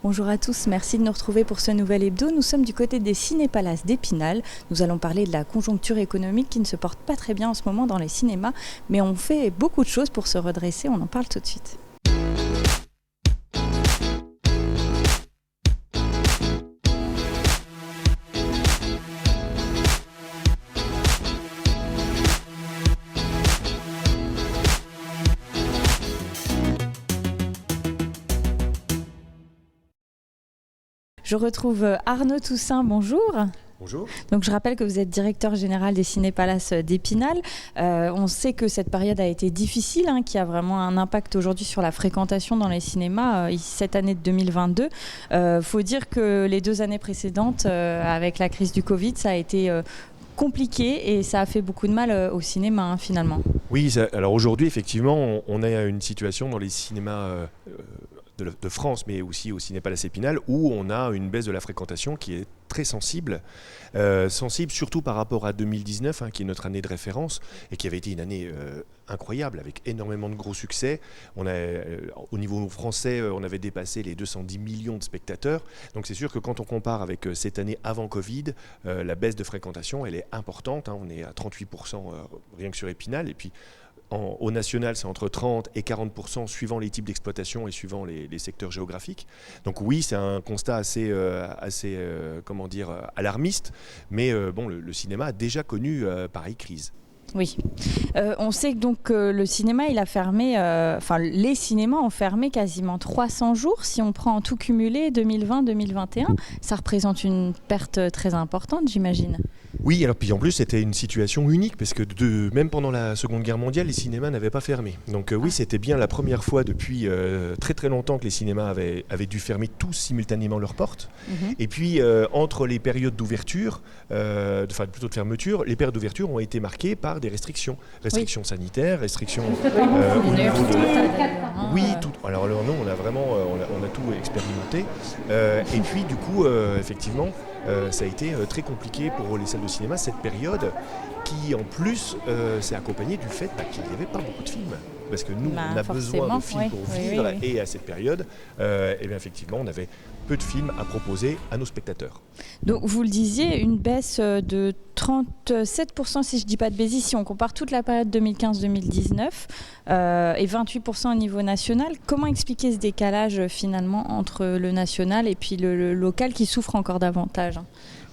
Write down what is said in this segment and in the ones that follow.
Bonjour à tous, merci de nous retrouver pour ce nouvel hebdo. Nous sommes du côté des Cinépalaces d'Épinal. Nous allons parler de la conjoncture économique qui ne se porte pas très bien en ce moment dans les cinémas, mais on fait beaucoup de choses pour se redresser, on en parle tout de suite. Je retrouve Arnaud Toussaint, bonjour. Bonjour. Donc je rappelle que vous êtes directeur général des Cinépalaces d'Épinal. On sait que cette période a été difficile, qui a vraiment un impact aujourd'hui sur la fréquentation dans les cinémas, cette année de 2022. Faut dire que les 2 années précédentes, avec la crise du Covid, ça a été compliqué et ça a fait beaucoup de mal au cinéma finalement. Oui, alors aujourd'hui effectivement on a une situation dans les cinémas de France, mais aussi au Cinépalace Épinal, où on a une baisse de la fréquentation qui est très sensible, surtout par rapport à 2019, qui est notre année de référence, et qui avait été une année incroyable, avec énormément de gros succès. Au niveau français, on avait dépassé les 210 millions de spectateurs, donc c'est sûr que quand on compare avec cette année avant Covid, la baisse de fréquentation, elle est importante, on est à 38% rien que sur Épinal, et puis au national, c'est entre 30 et 40% suivant les types d'exploitation et suivant les secteurs géographiques. Donc oui, c'est un constat assez alarmiste, mais le cinéma a déjà connu pareille crise. Oui. On sait que donc le cinéma, il a fermé, les cinémas ont fermé quasiment 300 jours. Si on prend en tout cumulé 2020-2021, ça représente une perte très importante, j'imagine. Oui, alors puis en plus c'était une situation unique parce que même pendant la Seconde Guerre mondiale, les cinémas n'avaient pas fermé. Donc oui, c'était bien la première fois depuis très très longtemps que les cinémas avaient dû fermer tous simultanément leurs portes. Et puis entre les périodes d'ouverture, plutôt de fermeture, les périodes d'ouverture ont été marquées par des restrictions sanitaires, restrictions au niveau de... Oui, tout. Alors nous, on a tout expérimenté. Et puis du coup, effectivement, ça a été très compliqué pour les salles de cinéma cette période qui en plus s'est accompagnée du fait qu'il n'y avait pas beaucoup de films. Parce que nous, on a besoin de films pour vivre et à cette période, effectivement, on avait peu de films à proposer à nos spectateurs. Donc vous le disiez, une baisse de 37% si je ne dis pas de bêtises, si on compare toute la période 2015-2019 et 28% au niveau national. Comment expliquer ce décalage finalement entre le national et puis le local qui souffre encore davantage ?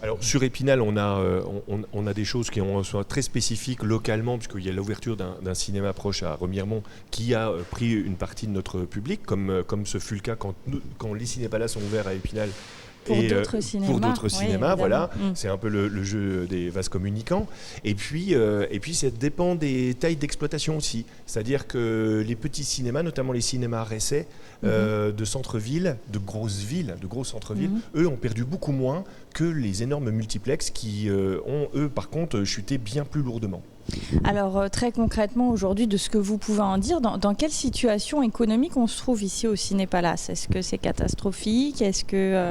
Alors sur Épinal, on a des choses qui sont très spécifiques localement, puisqu'il y a l'ouverture d'un cinéma proche à Remiremont qui a pris une partie de notre public, comme ce fut le cas quand les Cinépalaces sont ouverts à Épinal. Pour d'autres cinémas, voilà. C'est un peu le jeu des vases communicants. Et puis ça dépend des tailles d'exploitation aussi. C'est-à-dire que les petits cinémas, notamment les cinémas à essai de centre-ville, de gros centre-villes, eux ont perdu beaucoup moins que les énormes multiplex qui ont, eux, par contre, chuté bien plus lourdement. Alors très concrètement aujourd'hui, de ce que vous pouvez en dire, dans quelle situation économique on se trouve ici au Cinépalace ? Est-ce que c'est catastrophique ? Est-ce que...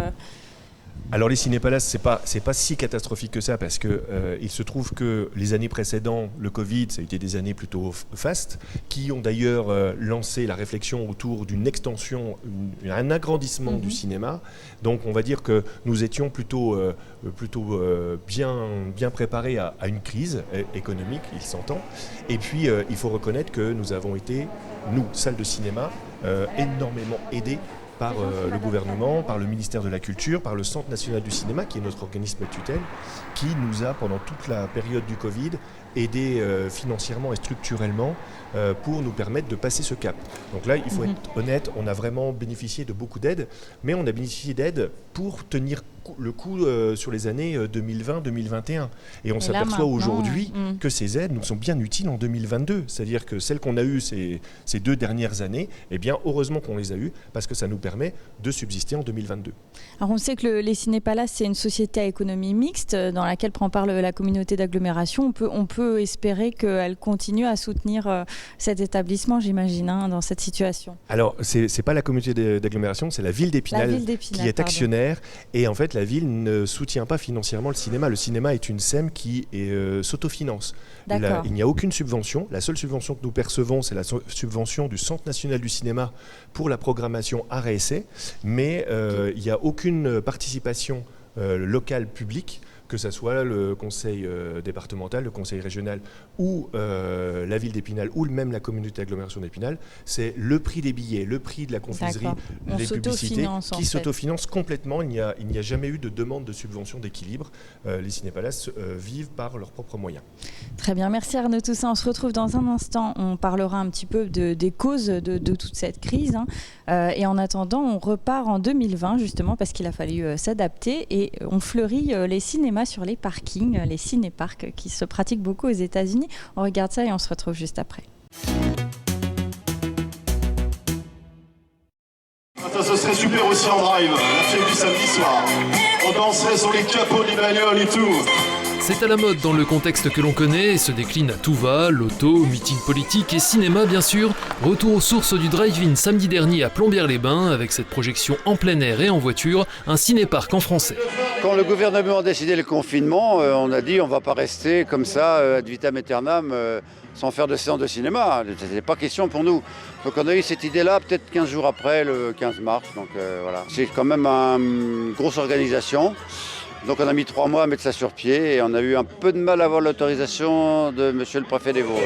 Alors les Cinépalaces, c'est pas si catastrophique que ça parce que il se trouve que les années précédentes, le Covid, ça a été des années plutôt fastes, qui ont d'ailleurs lancé la réflexion autour d'une extension, un agrandissement du cinéma. Donc on va dire que nous étions plutôt bien préparés à une crise économique, il s'entend. Et puis il faut reconnaître que nous avons été, nous, salles de cinéma, énormément aidés par le gouvernement, par le ministère de la Culture, par le Centre national du cinéma, qui est notre organisme de tutelle, qui nous a, pendant toute la période du Covid, aidés financièrement et structurellement pour nous permettre de passer ce cap. Donc là, il faut être honnête, on a vraiment bénéficié de beaucoup d'aides, mais on a bénéficié d'aides pour tenir le coup sur les années 2020-2021. Et on s'aperçoit aujourd'hui que ces aides nous sont bien utiles en 2022. C'est-à-dire que celles qu'on a eues ces 2 dernières années, heureusement qu'on les a eues, parce que ça nous permet de subsister en 2022. Alors on sait que les Cinépalaces, c'est une société à économie mixte dans laquelle prend part la communauté d'agglomération. On peut espérer qu'elle continue à soutenir cet établissement, j'imagine, dans cette situation. Alors, c'est pas la communauté d'agglomération, c'est la ville d'Épinal qui est actionnaire. Et en fait, la ville ne soutient pas financièrement le cinéma. Le cinéma est une SEM qui s'autofinance. Il n'y a aucune subvention. La seule subvention que nous percevons, c'est la subvention du Centre national du cinéma pour la programmation art et essai, mais il n'y a aucune participation locale publique, que ce soit le conseil départemental, le conseil régional ou la ville d'Épinal ou même la communauté d'agglomération d'Épinal. C'est le prix des billets, le prix de la confiserie, les publicités qui s'autofinancent complètement. Il n'y a jamais eu de demande de subvention d'équilibre. Les Cinépalaces vivent par leurs propres moyens. Très bien, merci Arnaud Toussaint. On se retrouve dans un instant. On parlera un petit peu des causes de toute cette crise. Et en attendant, on repart en 2020 justement parce qu'il a fallu s'adapter et on fleurit les cinémas sur les parkings, les cinéparcs qui se pratiquent beaucoup aux États-Unis. On regarde ça et on se retrouve juste après. Ça, ce serait super aussi en drive, la fête du samedi soir. On danserait sur les capots des bagnoles et tout. C'est à la mode dans le contexte que l'on connaît et se décline à tout va, loto, meeting politique et cinéma bien sûr. Retour aux sources du drive-in samedi dernier à Plombières-les-Bains avec cette projection en plein air et en voiture, un cinéparc en français. Quand le gouvernement a décidé le confinement, on a dit on ne va pas rester comme ça ad vitam aeternam sans faire de séance de cinéma. Ce n'était pas question pour nous. Donc on a eu cette idée-là peut-être 15 jours après, le 15 mars. Donc voilà. C'est quand même une grosse organisation. Donc on a mis 3 mois à mettre ça sur pied et on a eu un peu de mal à avoir l'autorisation de monsieur le préfet des Vosges.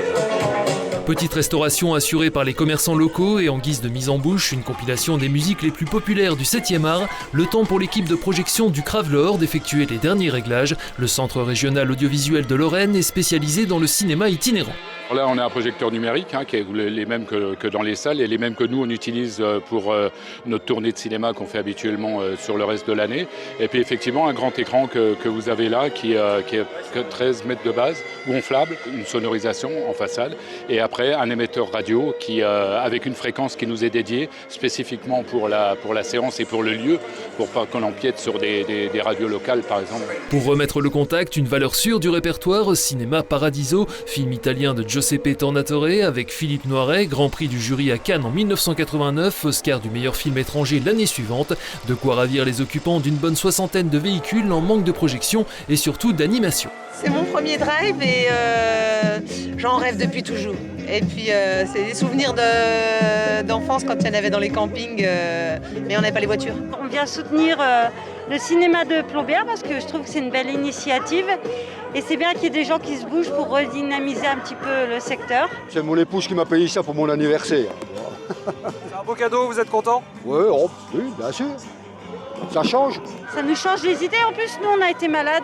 Petite restauration assurée par les commerçants locaux et en guise de mise en bouche, une compilation des musiques les plus populaires du 7e art, le temps pour l'équipe de projection du Cravelor d'effectuer les derniers réglages. Le Centre régional audiovisuel de Lorraine est spécialisé dans le cinéma itinérant. Là, on a un projecteur numérique qui est les mêmes que dans les salles et les mêmes que nous, on utilise pour notre tournée de cinéma qu'on fait habituellement sur le reste de l'année. Et puis effectivement, un grand écran que vous avez là qui est 13 mètres de base, gonflable, une sonorisation en façade. Et après, un émetteur radio avec une fréquence qui nous est dédiée spécifiquement pour la séance et pour le lieu, pour pas qu'on empiète sur des radios locales par exemple. Pour remettre le contact, une valeur sûre du répertoire, Cinéma Paradiso, film italien de Giuseppe Tornatore avec Philippe Noiret, Grand Prix du jury à Cannes en 1989, Oscar du meilleur film étranger l'année suivante. De quoi ravir les occupants d'une bonne soixantaine de véhicules en manque de projection et surtout d'animation. C'est mon premier drive et j'en rêve depuis toujours. Et puis c'est des souvenirs d'enfance quand il y en avait dans les campings, mais on n'avait pas les voitures. On vient soutenir le cinéma de Plombières parce que je trouve que c'est une belle initiative. Et c'est bien qu'il y ait des gens qui se bougent pour redynamiser un petit peu le secteur. C'est mon épouse qui m'a payé ça pour mon anniversaire. C'est un beau cadeau, vous êtes content ? Oui, bien sûr. Ça change. Ça nous change les idées. En plus, nous, on a été malades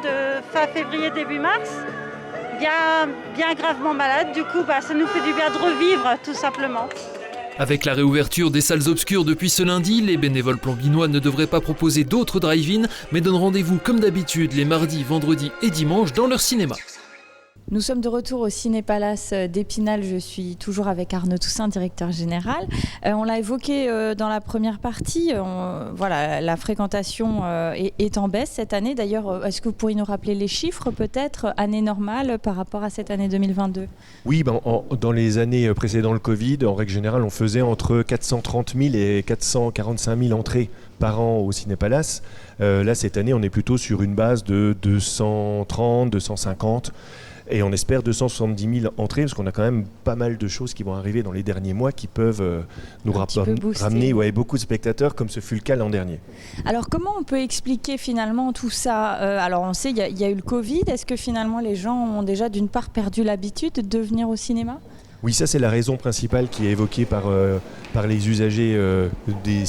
fin février, début mars. Bien gravement malades. Du coup, ça nous fait du bien de revivre, tout simplement. Avec la réouverture des salles obscures depuis ce lundi, les bénévoles plombinois ne devraient pas proposer d'autres drive-in, mais donnent rendez-vous comme d'habitude les mardis, vendredis et dimanches dans leur cinéma. Nous sommes de retour au Cinépalace d'Épinal. Je suis toujours avec Arnaud Toussaint, directeur général. On l'a évoqué dans la première partie. La fréquentation est en baisse cette année. D'ailleurs, est-ce que vous pourriez nous rappeler les chiffres peut-être, année normale par rapport à cette année 2022 ? Oui, dans les années précédant le Covid, en règle générale, on faisait entre 430 000 et 445 000 entrées par an au Cinépalace. Là, cette année, on est plutôt sur une base de 230, 250. Et on espère 270 000 entrées, parce qu'on a quand même pas mal de choses qui vont arriver dans les derniers mois qui peuvent nous ramener beaucoup de spectateurs, comme ce fut le cas l'an dernier. Alors comment on peut expliquer finalement tout ça ? Alors on sait qu'il y a eu le Covid. Est-ce que finalement les gens ont déjà d'une part perdu l'habitude de venir au cinéma ? Oui, ça c'est la raison principale qui est évoquée par les usagers des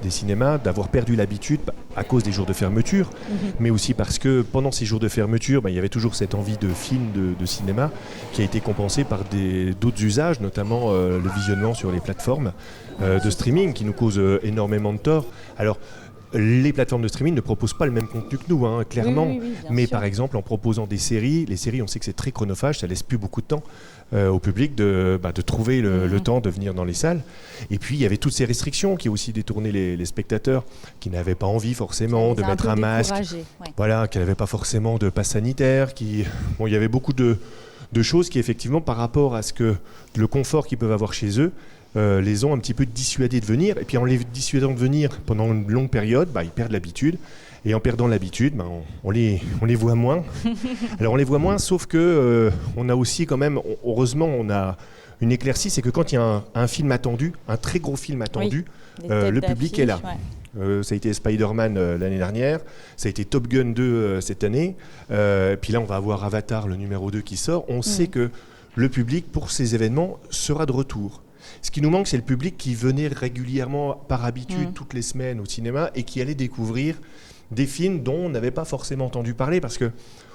cinémas, d'avoir perdu l'habitude à cause des jours de fermeture, mais aussi parce que pendant ces jours de fermeture, il y avait toujours cette envie de film, de cinéma, qui a été compensée par d'autres usages, notamment le visionnement sur les plateformes de streaming, qui nous cause énormément de tort. Alors, les plateformes de streaming ne proposent pas le même contenu que nous, clairement. Oui, mais sûr. Par exemple, en proposant des séries, les séries, on sait que c'est très chronophage, ça laisse plus beaucoup de temps au public de trouver le temps de venir dans les salles. Et puis, il y avait toutes ces restrictions qui aussi détournaient les spectateurs qui n'avaient pas envie forcément de mettre un masque, qui n'avaient pas forcément de passe sanitaire. Il y avait beaucoup de choses qui, effectivement, par rapport à le confort qu'ils peuvent avoir chez eux, les ont un petit peu dissuadés de venir. Et puis en les dissuadant de venir pendant une longue période, ils perdent l'habitude. Et en perdant l'habitude, on les voit moins. Alors on les voit moins, sauf que on a aussi quand même, heureusement, on a une éclaircie, c'est que quand il y a un film attendu, un très gros film attendu, le public est là. Ça a été Spider-Man l'année dernière, ça a été Top Gun 2 cette année, puis là on va avoir Avatar, le numéro 2 qui sort. On sait que le public, pour ces événements, sera de retour. Ce qui nous manque, c'est le public qui venait régulièrement, par habitude, toutes les semaines au cinéma et qui allait découvrir des films dont on n'avait pas forcément entendu parler, parce que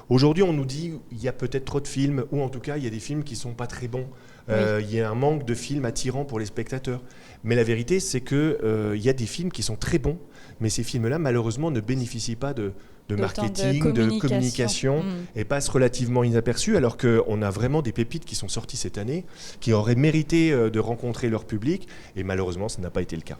aujourd'hui, on nous dit qu'il y a peut-être trop de films, ou en tout cas, il y a des films qui ne sont pas très bons. Il y a un manque de films attirants pour les spectateurs. Mais la vérité, c'est qu'il y a des films qui sont très bons, mais ces films-là, malheureusement, ne bénéficient pas de marketing, de communication, et passent relativement inaperçus, alors qu'on a vraiment des pépites qui sont sorties cette année, qui auraient mérité de rencontrer leur public, et malheureusement, ça n'a pas été le cas.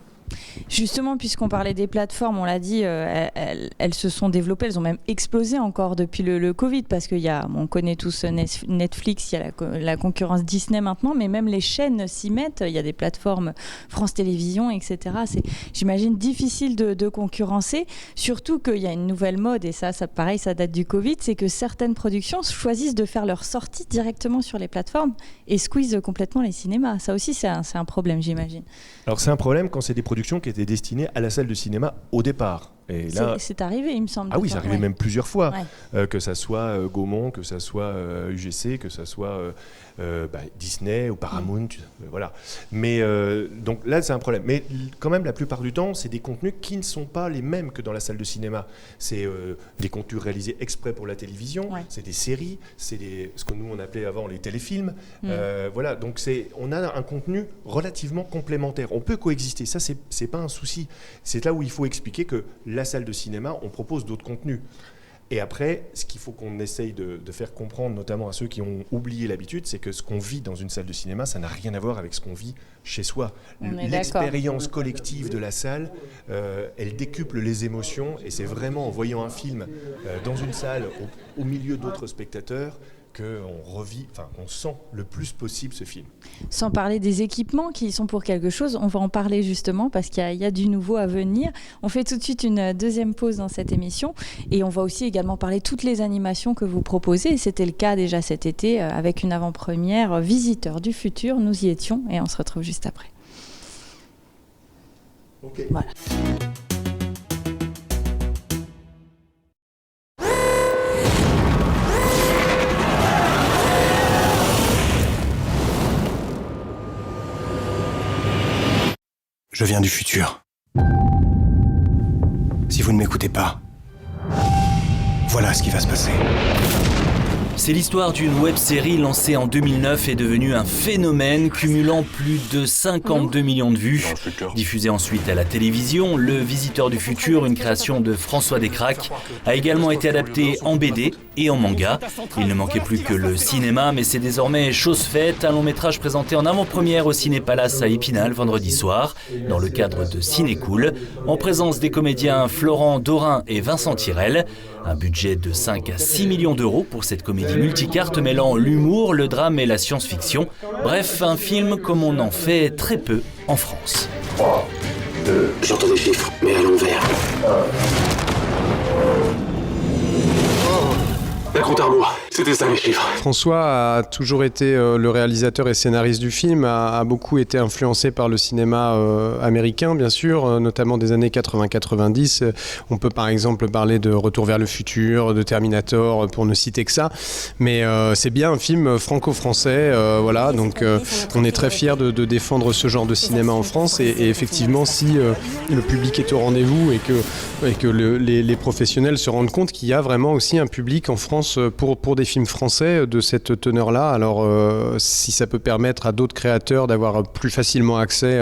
Justement, puisqu'on parlait des plateformes, on l'a dit, elles se sont développées, elles ont même explosé encore depuis le Covid, parce on connaît tous Netflix, il y a la concurrence Disney maintenant, mais même les chaînes s'y mettent, il y a des plateformes France Télévisions, etc. C'est, j'imagine, difficile de concurrencer, surtout qu'il y a une nouvelle mode, et ça pareil, ça date du Covid, c'est que certaines productions choisissent de faire leur sortie directement sur les plateformes et squeeze complètement les cinémas. Ça aussi, c'est un problème, j'imagine. Alors c'est un problème quand c'est des productions qui étaient destinées à la salle de cinéma au départ. Et là, c'est arrivé, il me semble. Ah oui, c'est arrivé même plusieurs fois. Que ça soit Gaumont, que ça soit UGC, que ça soit Disney ou Paramount. Voilà. Mais donc là, c'est un problème. Mais quand même, la plupart du temps, c'est des contenus qui ne sont pas les mêmes que dans la salle de cinéma. C'est des contenus réalisés exprès pour la télévision, c'est des séries, c'est ce que nous, on appelait avant les téléfilms. Voilà, donc on a un contenu relativement complémentaire. On peut coexister, ça, c'est pas un souci. C'est là où il faut expliquer que la salle de cinéma, on propose d'autres contenus. Et après, ce qu'il faut qu'on essaye de faire comprendre, notamment à ceux qui ont oublié l'habitude, c'est que ce qu'on vit dans une salle de cinéma, ça n'a rien à voir avec ce qu'on vit chez soi. L'expérience collective de la salle, elle décuple les émotions, et c'est vraiment en voyant un film dans une salle, au milieu d'autres spectateurs, qu'on sent le plus possible ce film. Sans parler des équipements qui sont pour quelque chose, on va en parler justement parce qu'il y a du nouveau à venir. On fait tout de suite une deuxième pause dans cette émission et on va aussi également parler de toutes les animations que vous proposez. C'était le cas déjà cet été avec une avant-première Visiteurs du futur. Nous y étions et on se retrouve juste après. Ok. Voilà. Je viens du futur. Si vous ne m'écoutez pas, voilà ce qui va se passer. C'est l'histoire d'une web-série lancée en 2009 et devenue un phénomène, cumulant plus de 52 millions de vues. Diffusée ensuite à la télévision, Le Visiteur du futur, une création de François Descraques, a également été adapté en BD et en manga. Il ne manquait plus que le cinéma, mais c'est désormais chose faite. Un long métrage présenté en avant-première au Ciné Palace à Épinal vendredi soir, dans le cadre de Ciné Cool, en présence des comédiens Florent Dorin et Vincent Tirel. Un budget de 5 à 6 millions d'euros pour cette comédie multicarte mêlant l'humour, le drame et la science-fiction. Bref, un film comme on en fait très peu en France. 3, 2... J'entends des chiffres, mais à l'envers. La compte à rebours, c'était ça les chiffres. François a toujours été le réalisateur et scénariste du film, a beaucoup été influencé par le cinéma américain, bien sûr, notamment des années 80-90. On peut par exemple parler de Retour vers le futur, de Terminator, pour ne citer que ça. Mais c'est bien un film franco-français, voilà. Donc on est très fiers de défendre ce genre de cinéma en France. Et effectivement, si le public est au rendez-vous et que les professionnels se rendent compte qu'il y a vraiment aussi un public en France pour des films français de cette teneur-là. Alors, si ça peut permettre à d'autres créateurs d'avoir plus facilement accès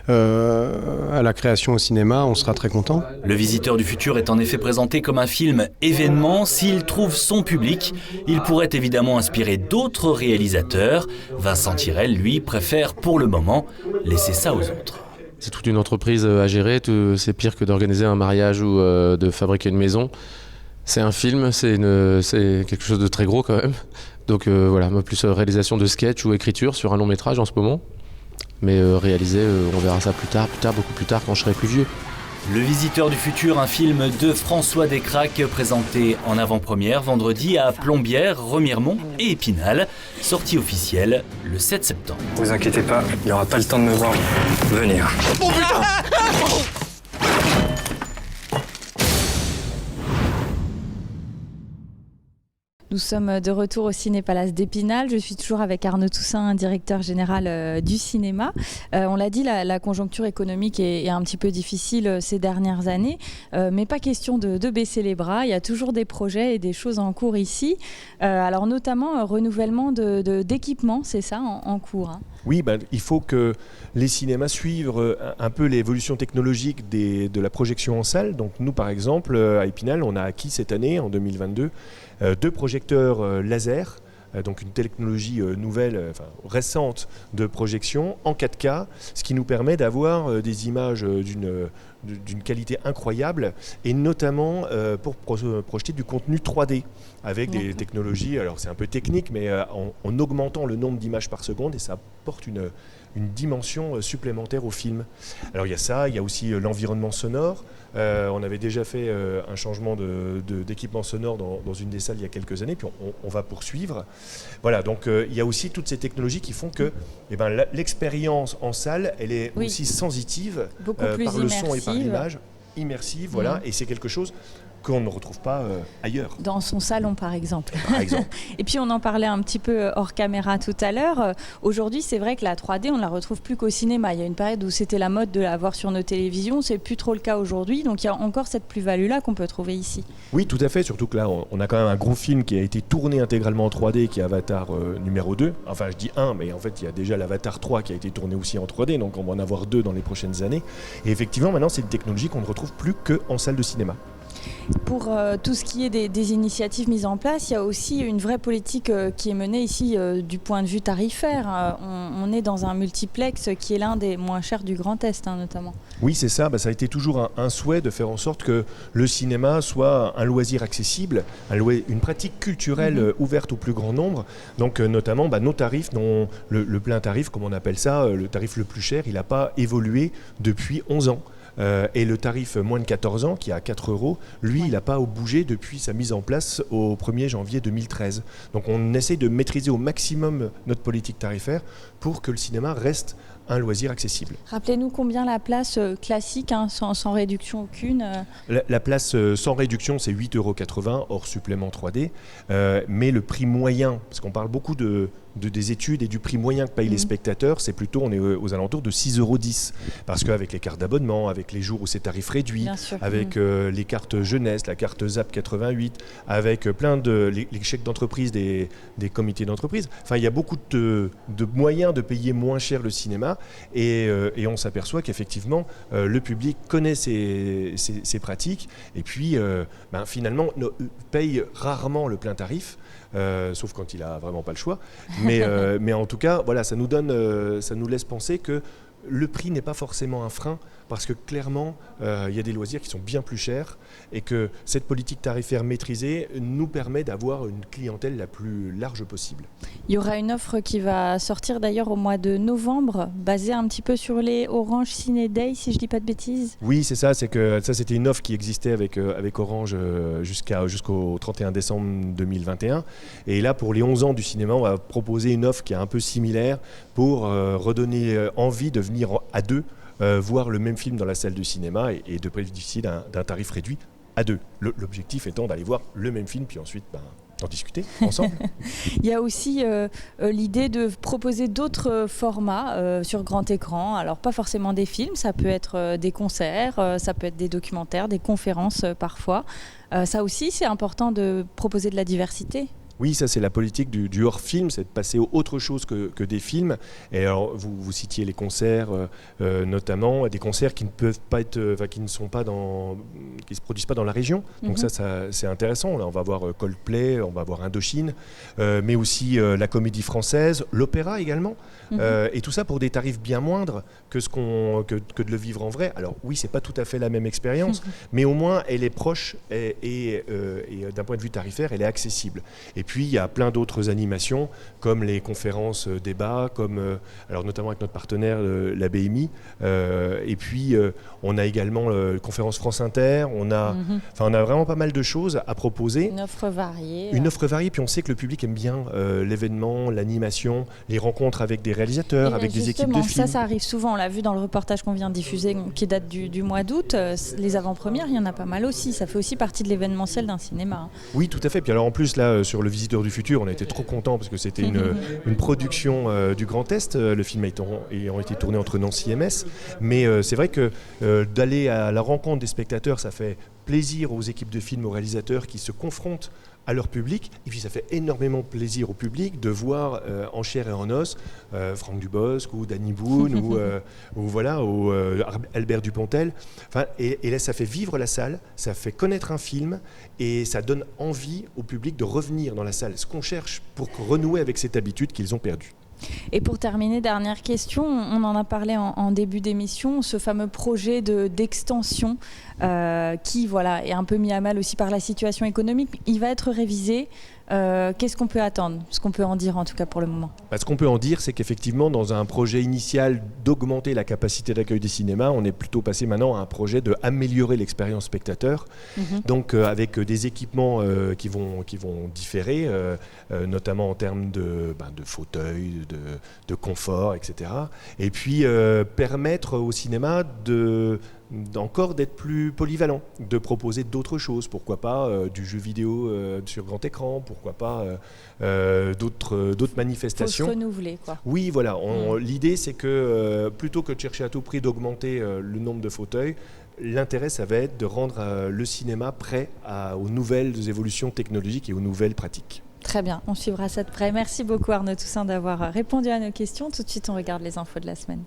à la création au cinéma, on sera très content. Le Visiteur du futur est en effet présenté comme un film événement. S'il trouve son public, il pourrait évidemment inspirer d'autres réalisateurs. Vincent Tirel, lui, préfère pour le moment laisser ça aux autres. C'est toute une entreprise à gérer, c'est pire que d'organiser un mariage ou de fabriquer une maison. C'est un film, c'est quelque chose de très gros quand même. Donc voilà, moi plus réalisation de sketch ou écriture sur un long métrage en ce moment. Mais réaliser, on verra ça plus tard, beaucoup plus tard quand je serai plus vieux. Le Visiteur du futur, un film de François Descraques présenté en avant-première vendredi à Plombières, Remiremont et Épinal. Sortie officielle le 7 septembre. Vous inquiétez pas, il n'y aura pas le temps de me voir venir. Oh putain! Nous sommes de retour au Ciné-Palace d'Épinal. Je suis toujours avec Arnaud Toussaint, directeur général du cinéma. On l'a dit, la conjoncture économique est un petit peu difficile ces dernières années, mais pas question de baisser les bras. Il y a toujours des projets et des choses en cours ici. Alors notamment renouvellement d'équipements, c'est ça, en cours, hein. Oui, il faut que les cinémas suivent un peu l'évolution technologique de la projection en salle. Donc nous, par exemple, à Épinal, on a acquis cette année, en 2022, 2 projecteurs laser, donc une technologie nouvelle, récente de projection en 4K, ce qui nous permet d'avoir des images d'une qualité incroyable, et notamment pour projeter du contenu 3D avec des technologies, alors c'est un peu technique, mais en augmentant le nombre d'images par seconde, et ça apporte une dimension supplémentaire au film. Alors il y a ça, il y a aussi l'environnement sonore. On avait déjà fait un changement d'équipement sonore dans une des salles il y a quelques années, puis on va poursuivre. Voilà, donc il y a aussi toutes ces technologies qui font que l'expérience en salle, elle est aussi sensitive par le son et par l'image, immersive, voilà, et c'est quelque chose qu'on ne retrouve pas ailleurs. Dans son salon, par exemple. Par exemple. Et puis, on en parlait un petit peu hors caméra tout à l'heure. Aujourd'hui, c'est vrai que la 3D, on ne la retrouve plus qu'au cinéma. Il y a une période où c'était la mode de la voir sur nos télévisions. C'est plus trop le cas aujourd'hui. Donc, il y a encore cette plus-value-là qu'on peut trouver ici. Oui, tout à fait. Surtout que là, on a quand même un gros film qui a été tourné intégralement en 3D, qui est Avatar numéro 2. Enfin, je dis 1, mais en fait, il y a déjà l'Avatar 3 qui a été tourné aussi en 3D. Donc, on va en avoir 2 dans les prochaines années. Et effectivement, maintenant, c'est une technologie qu'on ne retrouve plus qu'en salle de cinéma. Pour tout ce qui est des initiatives mises en place, il y a aussi une vraie politique qui est menée ici du point de vue tarifaire. On est dans un multiplex qui est l'un des moins chers du Grand Est, notamment. Oui, c'est ça. Ça a été toujours un souhait de faire en sorte que le cinéma soit un loisir accessible, une pratique culturelle ouverte au plus grand nombre. Donc notamment, nos tarifs, le plein tarif, comme on appelle ça, le tarif le plus cher, il n'a pas évolué depuis 11 ans. Et le tarif moins de 14 ans, qui est à 4 €, lui, il n'a pas bougé depuis sa mise en place au 1er janvier 2013. Donc on essaie de maîtriser au maximum notre politique tarifaire pour que le cinéma reste un loisir accessible. Rappelez-nous combien la place classique, sans réduction aucune. La place sans réduction, c'est 8,80 € hors supplément 3D. Mais le prix moyen, parce qu'on parle beaucoup des études et du prix moyen que payent les spectateurs, c'est plutôt, on est aux alentours de 6,10 €. Parce qu'avec les cartes d'abonnement, avec les jours où c'est tarif réduit, avec les cartes jeunesse, la carte ZAP 88, avec plein les chèques d'entreprise des comités d'entreprise, enfin il y a beaucoup de moyens de payer moins cher le cinéma, et on s'aperçoit qu'effectivement le public connaît ces pratiques, et puis finalement paye rarement le plein tarif. Sauf quand il n'a vraiment pas le choix. Mais en tout cas, voilà, ça nous laisse penser que le prix n'est pas forcément un frein, parce que clairement, il y a des loisirs qui sont bien plus chers, et que cette politique tarifaire maîtrisée nous permet d'avoir une clientèle la plus large possible. Il y aura une offre qui va sortir d'ailleurs au mois de novembre, basée un petit peu sur les Orange Ciné Day, si je ne dis pas de bêtises. Oui, c'est ça. C'était une offre qui existait avec Orange jusqu'au 31 décembre 2021. Et là, pour les 11 ans du cinéma, on va proposer une offre qui est un peu similaire pour redonner envie de venir à deux, voir le même film dans la salle de cinéma, et de bénéficier d'un tarif réduit à deux. L'objectif étant d'aller voir le même film, puis ensuite d'en discuter ensemble. Il y a aussi l'idée de proposer d'autres formats sur grand écran. Alors pas forcément des films, ça peut être des concerts, ça peut être des documentaires, des conférences parfois. Ça aussi, c'est important de proposer de la diversité. Oui, ça c'est la politique du hors-film, c'est de passer à autre chose que des films. Et alors, vous citiez les concerts, notamment des concerts qui ne peuvent pas être, qui ne sont pas qui se produisent pas dans la région. Donc ça c'est intéressant. Là, on va voir Coldplay, on va voir Indochine, mais aussi la Comédie Française, l'opéra également. Et tout ça pour des tarifs bien moindres que de le vivre en vrai. Alors oui, c'est pas tout à fait la même expérience, mais au moins elle est proche et d'un point de vue tarifaire, elle est accessible. Et Et puis il y a plein d'autres animations comme les conférences débats, comme alors notamment avec notre partenaire la BMI. Et puis on a également la conférence France Inter. On a vraiment pas mal de choses à proposer. Une offre variée. Une offre variée. Puis on sait que le public aime bien l'événement, l'animation, les rencontres avec des réalisateurs, avec des équipes de films. Ça arrive souvent. On l'a vu dans le reportage qu'on vient de diffuser, qui date du mois d'août. Les avant-premières, il y en a pas mal aussi. Ça fait aussi partie de l'événementiel d'un cinéma. Oui, tout à fait. Puis alors en plus là, sur Le Visiteur du Futur, on a été trop contents parce que c'était une production du Grand Est. Le film ayant été tourné entre Nancy et Metz. Mais c'est vrai que d'aller à la rencontre des spectateurs, ça fait plaisir aux équipes de films, aux réalisateurs qui se confrontent à leur public, et puis ça fait énormément plaisir au public de voir en chair et en os Franck Dubosc ou Danny Boone ou Albert Dupontel. Et là, ça fait vivre la salle, ça fait connaître un film et ça donne envie au public de revenir dans la salle, ce qu'on cherche pour renouer avec cette habitude qu'ils ont perdue. Et pour terminer, dernière question, on en a parlé en début d'émission, ce fameux projet d'extension qui est un peu mis à mal aussi par la situation économique, il va être révisé. Qu'est-ce qu'on peut attendre? Ce qu'on peut en dire en tout cas pour le moment. Ce qu'on peut en dire, c'est qu'effectivement dans un projet initial d'augmenter la capacité d'accueil des cinémas, on est plutôt passé maintenant à un projet d'améliorer l'expérience spectateur. Donc avec des équipements qui vont différer, notamment en termes de fauteuils, de confort, etc. Et puis permettre au cinéma encore d'être plus polyvalent, de proposer d'autres choses, pourquoi pas du jeu vidéo sur grand écran, pourquoi pas d'autres manifestations. Faut se renouveler, quoi. Oui, voilà. L'idée, c'est que plutôt que de chercher à tout prix d'augmenter le nombre de fauteuils, l'intérêt, ça va être de rendre le cinéma prêt aux nouvelles évolutions technologiques et aux nouvelles pratiques. Très bien, on suivra ça de près. Merci beaucoup Arnaud Toussaint d'avoir répondu à nos questions. Tout de suite, on regarde les infos de la semaine.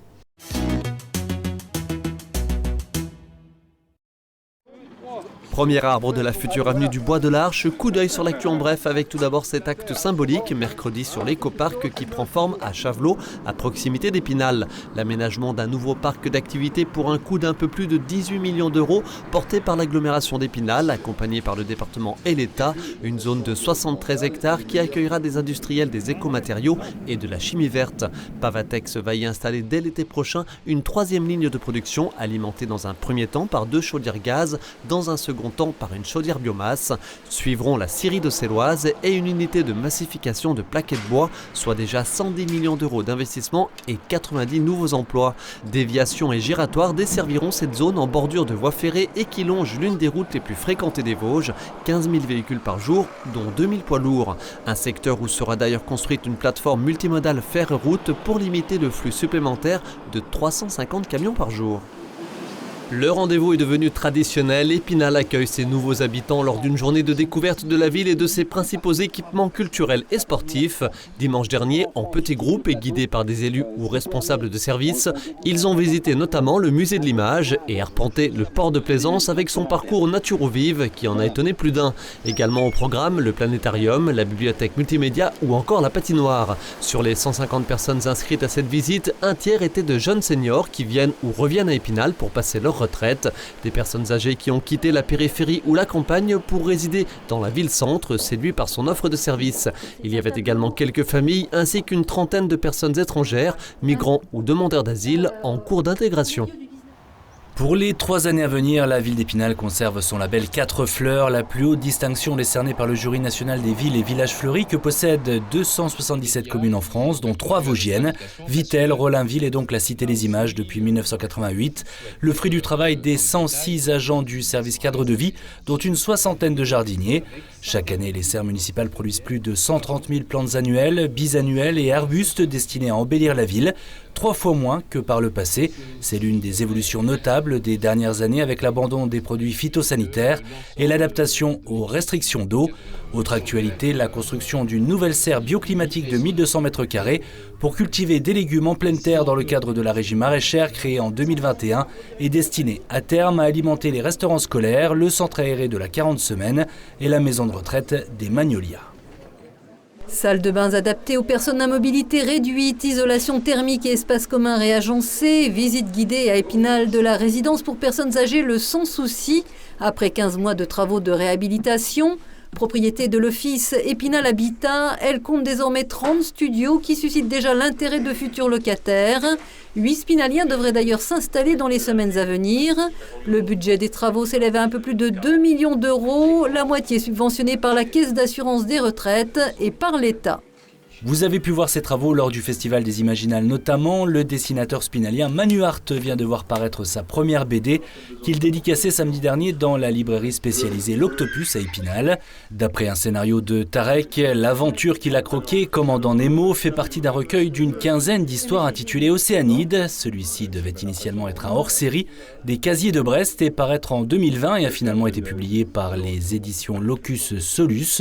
Premier arbre de la future avenue du Bois de l'Arche, coup d'œil sur l'actu en bref avec tout d'abord cet acte symbolique mercredi sur l'écoparc qui prend forme à Chavelot, à proximité d'Épinal. L'aménagement d'un nouveau parc d'activités pour un coût d'un peu plus de 18 millions d'euros porté par l'agglomération d'Épinal, accompagné par le département et l'État. Une zone de 73 hectares qui accueillera des industriels des écomatériaux et de la chimie verte. Pavatex va y installer dès l'été prochain une troisième ligne de production alimentée dans un premier temps par 2 chaudières gaz, dans un second temps par une chaudière biomasse. Suivront la scierie de Céloise et une unité de massification de plaquettes bois, soit déjà 110 millions d'euros d'investissement et 90 nouveaux emplois. Déviations et giratoires desserviront cette zone en bordure de voies ferrées et qui longe l'une des routes les plus fréquentées des Vosges, 15 000 véhicules par jour, dont 2 000 poids lourds. Un secteur où sera d'ailleurs construite une plateforme multimodale fer-route pour limiter le flux supplémentaire de 350 camions par jour. Le rendez-vous est devenu traditionnel. Épinal accueille ses nouveaux habitants lors d'une journée de découverte de la ville et de ses principaux équipements culturels et sportifs. Dimanche dernier, en petits groupes et guidés par des élus ou responsables de services, ils ont visité notamment le musée de l'image et arpenté le port de Plaisance avec son parcours Naturo-Vive qui en a étonné plus d'un. Également au programme, le planétarium, la bibliothèque multimédia ou encore la patinoire. Sur les 150 personnes inscrites à cette visite, un tiers étaient de jeunes seniors qui viennent ou reviennent à Épinal pour passer leur retraite. Des personnes âgées qui ont quitté la périphérie ou la campagne pour résider dans la ville-centre, séduits par son offre de services. Il y avait également quelques familles ainsi qu'une trentaine de personnes étrangères, migrants ou demandeurs d'asile en cours d'intégration. Pour les 3 années à venir, la ville d'Épinal conserve son label 4 fleurs, la plus haute distinction décernée par le jury national des villes et villages fleuris que possèdent 277 communes en France, dont 3 vosgiennes. Vittel, Rollainville et donc la Cité des Images depuis 1988. Le fruit du travail des 106 agents du service cadre de vie, dont une 60aine de jardiniers. Chaque année, les serres municipales produisent plus de 130 000 plantes annuelles, bisannuelles et arbustes destinés à embellir la ville. 3 fois moins que par le passé. C'est l'une des évolutions notables des dernières années avec l'abandon des produits phytosanitaires et l'adaptation aux restrictions d'eau. Autre actualité, la construction d'une nouvelle serre bioclimatique de 1200 m² pour cultiver des légumes en pleine terre dans le cadre de la régie maraîchère créée en 2021 et destinée à terme à alimenter les restaurants scolaires, le centre aéré de la 40 semaines et la maison de retraite des Magnolias. Salle de bains adaptée aux personnes à mobilité réduite, isolation thermique et espace commun réagencé, visite guidée à Épinal de la résidence pour personnes âgées le Sans Souci. Après 15 mois de travaux de réhabilitation, Propriété de l'Office Épinal Habitat, elle compte désormais 30 studios qui suscitent déjà l'intérêt de futurs locataires. 8 spinaliens devraient d'ailleurs s'installer dans les semaines à venir. Le budget des travaux s'élève à un peu plus de 2 millions d'euros, la moitié subventionnée par la Caisse d'assurance des retraites et par l'État. Vous avez pu voir ces travaux lors du Festival des Imaginales notamment. Le dessinateur spinalien Manu Hart vient de voir paraître sa première BD qu'il dédicaçait samedi dernier dans la librairie spécialisée L'Octopus à Épinal. D'après un scénario de Tarek, l'aventure qu'il a croquée, Commandant Nemo, fait partie d'un recueil d'une quinzaine d'histoires intitulées Océanide. Celui-ci devait initialement être un hors-série des Casiers de Brest et paraître en 2020 et a finalement été publié par les éditions Locus Solus.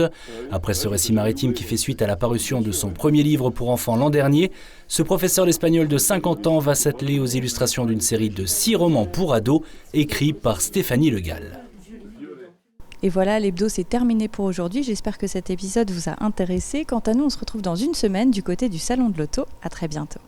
Après ce récit maritime qui fait suite à la parution de son premier livre pour enfants l'an dernier, ce professeur d'espagnol de 50 ans va s'atteler aux illustrations d'une série de 6 romans pour ados écrits par Stéphanie Le Gall. Et voilà, l'hebdo c'est terminé pour aujourd'hui. J'espère que cet épisode vous a intéressé. Quant à nous, on se retrouve dans une semaine du côté du Salon de l'Auto. À très bientôt.